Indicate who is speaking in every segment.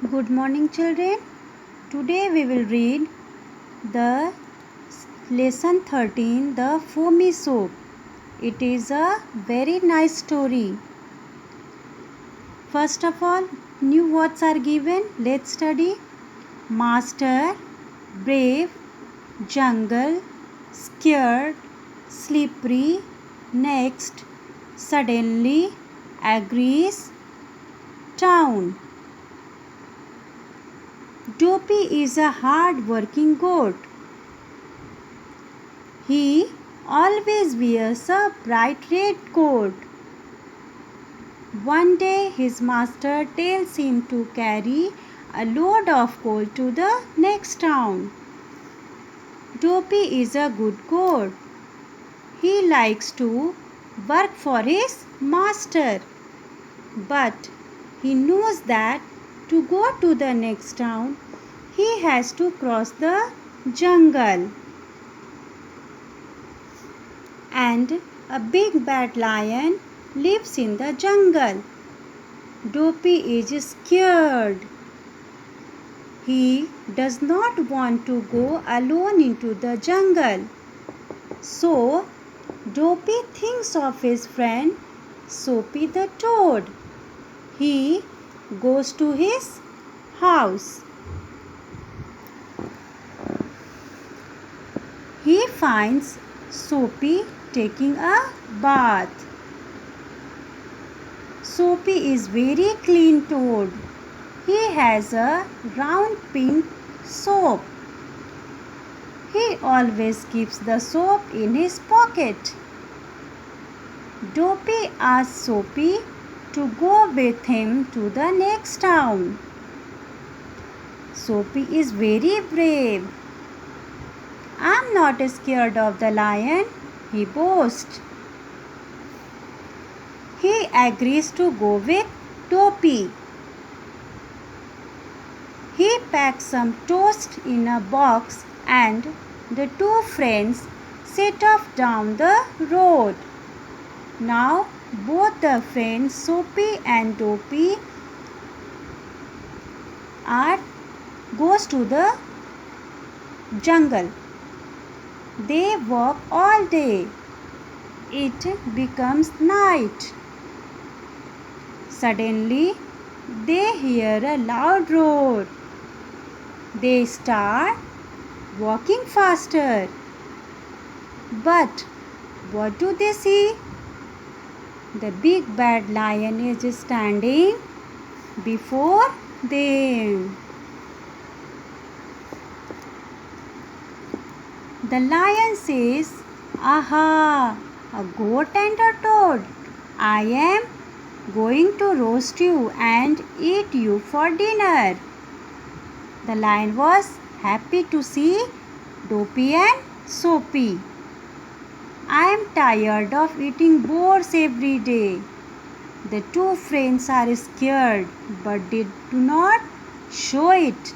Speaker 1: Good morning, children. Today we will read the lesson 13, the foamy soap. It is a very nice story. First of all, new words are given. Let's study. Master, brave, jungle, scared, slippery, next, suddenly, agrees, town. Dopey is a hard-working goat. He always wears a bright red coat. One day his master tells him to carry a load of coal to the next town. Dopey is a good goat. He likes to work for his master. But he knows that to go to the next town, he has to cross the jungle. And a big bad lion lives in the jungle. Dopey is scared. He does not want to go alone into the jungle. So, Dopey thinks of his friend Soapy the toad. He goes to his house. He finds Soapy taking a bath. Soapy is very clean toad. He has a round pink soap. He always keeps the soap in his pocket. Dopey asks Soapy to go with him to the next town. Soapy is very brave. I'm not scared of the lion, he boasts. He agrees to go with Dopey. He packs some toast in a box and the two friends set off down the road. Now both the friends Soapy and Dopey goes to the jungle. They walk all day. It becomes night. Suddenly, they hear a loud roar. They start walking faster. But what do they see? The big bad lion is standing before them. The lion says, "Aha, a goat and a toad. I am going to roast you and eat you for dinner." The lion was happy to see Dopey and Soapy. "I am tired of eating boars every day." The two friends are scared, but they do not show it.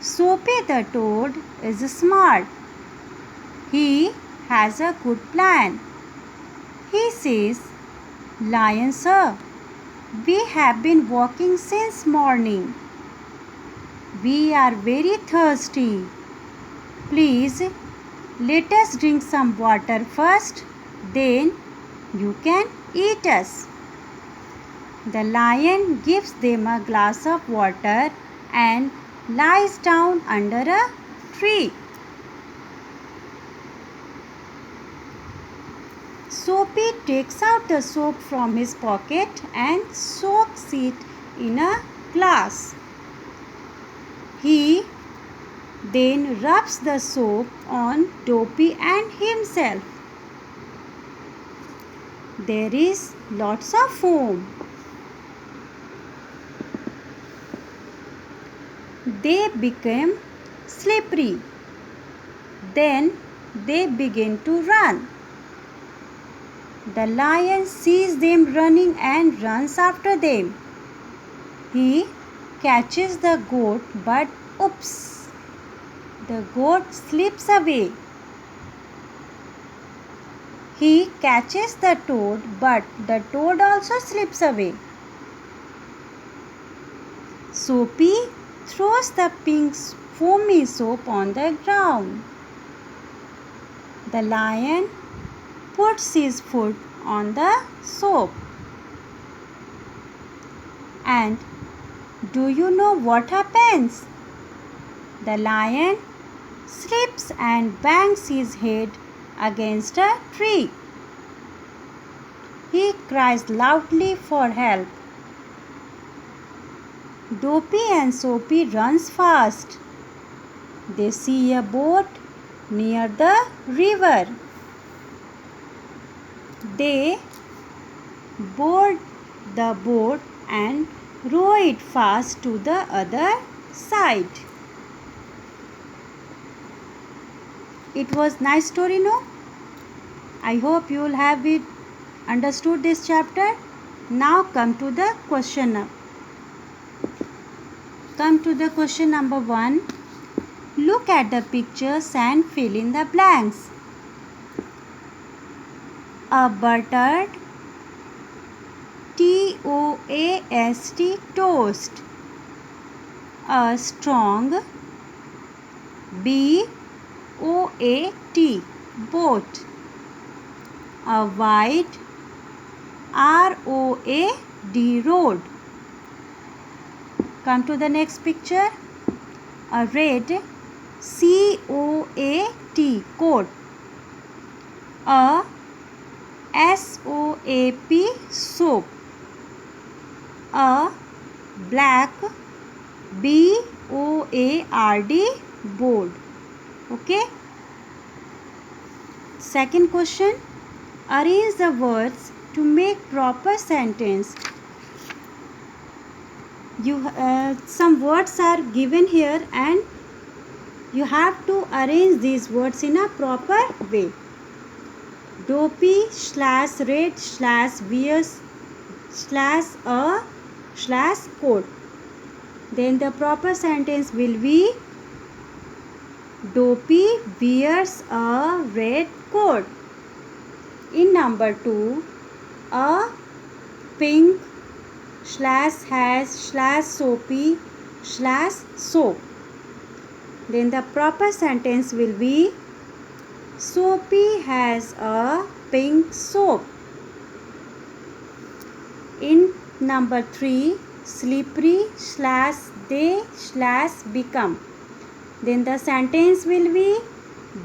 Speaker 1: Soapy the toad is smart. He has a good plan. He says, "Lion sir, we have been walking since morning. We are very thirsty. Please let us drink some water first, then you can eat us." The lion gives them a glass of water and lies down under a tree. Soapy takes out the soap from his pocket and soaks it in a glass. He then rubs the soap on Dopey and himself. There is lots of foam. They became slippery. Then they begin to run. The lion sees them running and runs after them. He catches the goat, but oops! The goat slips away. He catches the toad, but the toad also slips away. Soapy throws the pink foamy soap on the ground. The lion puts his foot on the soap. And do you know what happens? The lion slips and bangs his head against a tree. He cries loudly for help. Dopey and Soapy runs fast. They see a boat near the river. They board the boat and row it fast to the other side. It was nice story, no? I hope you will have it understood this chapter. Now come to the question number 1. Look at the pictures and fill in the blanks. A buttered toast, toast. A strong boat, boat. A wide road, road. Come to the next picture. A red coat, coat. A soap, a black board, board. Okay. Second question. Arrange the words to make proper sentence. Some words are given here and you have to arrange these words in a proper way. Dopey / red / wears / a / coat. Then the proper sentence will be Dopey wears a red coat. In number 2, a pink / has / Soapy / soap. Then the proper sentence will be Soapy has a pink soap. In number 3, slippery / they / become. Then the sentence will be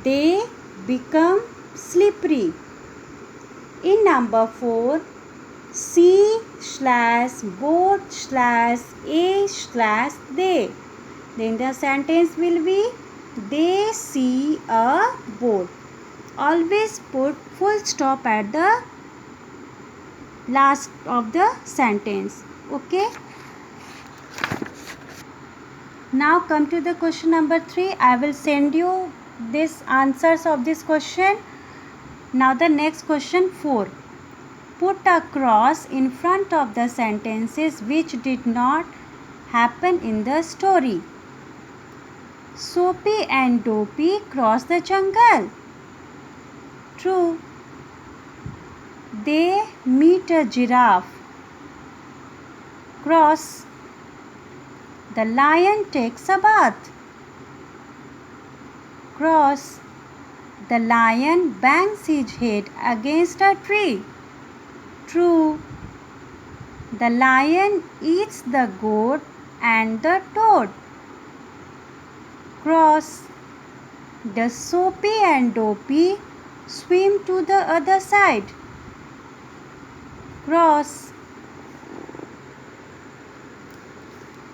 Speaker 1: they become slippery. In number 4, see / boat / a / they. Then the sentence will be they see a boat. Always put full stop at the last of the sentence. Okay. Now come to the question number 3. I will send you these answers of this question. Now the next question 4. Put a cross in front of the sentences which did not happen in the story. Soapy and Dopey cross the jungle. True. They meet a giraffe. Cross. The lion takes a bath. Cross. The lion bangs his head against a tree. True. The lion eats the goat and the toad. Cross. The Soapy and Dopey swim to the other side. Cross.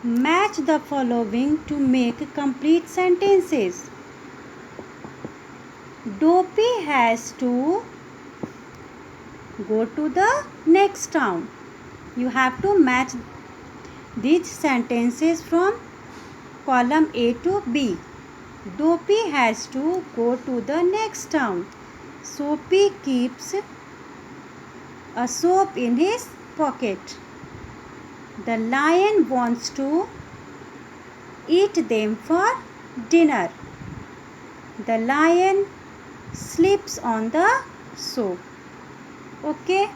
Speaker 1: Match the following to make complete sentences. Dopey has to go to the next town. You have to match these sentences from column A to B. Dopey has to go to the next town. Soapy keeps a soap in his pocket. The lion wants to eat them for dinner. The lion sleeps on the soap. Okay.